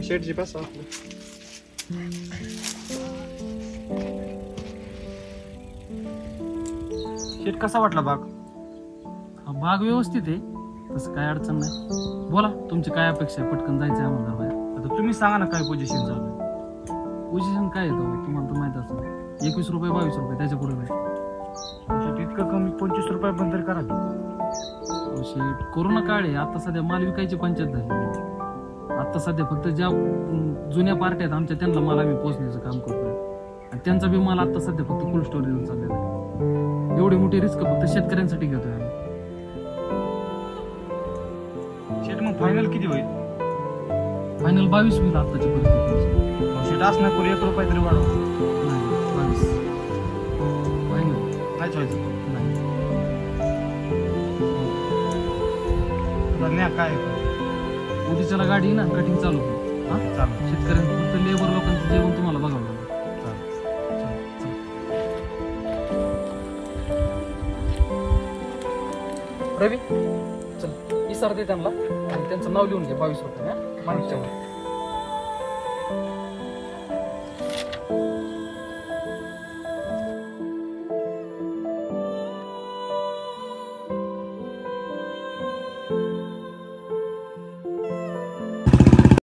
शेटची बसा शेट कसा वाटला बाग? बाग व्यवस्थित आहे, तसं काय अडचण नाही. बोला तुमची काय अपेक्षा आहे? पटकन जायचं आम्हाला बाहेर. आता तुम्ही सांगा ना काय पोझिशन चालू आहे. पोझिशन काय येतं तुम्हाला तर माहित असेल. 21 रुपये 22 रुपये त्याच्या पुढे नाही. शेट इतकं कमी 25 रुपये पण तरी करा. शेट कोरोना काळ आहे, आता सध्या माल विकायची पंचायत झाली. आता सध्या फक्त ज्या जुन्या पार्ट्या आहेत आमच्या त्यांना माल आम्ही पोचण्याचं काम करतोय आणि त्यांचा बी माल आता सध्या फक्त कोल्ड स्टोरेज चाललेला आहे. एवढी मोठी रिस्क फक्त शेतकऱ्यांसाठी घेतोय आम्ही. शेट मग फायनल किती होईल? फायनल 22 होईल आताची परिस्थिती. शेट असं नाही 1 रुपये तरी वाढव. नाही 22 फायनल नाहीच व्हायचं. नाही. न्या काय उद्याच्याला गाडी ना कटिंग चालू होईल. हा चालू शेतकऱ्यांचं फक्त लेबर लोकांचं जेवण तुम्हाला बघावं लागेल. रवी चल इसार दे त्यांना आणि त्यांचं नाव लिहून घे 22 रुपये माणूसच्या.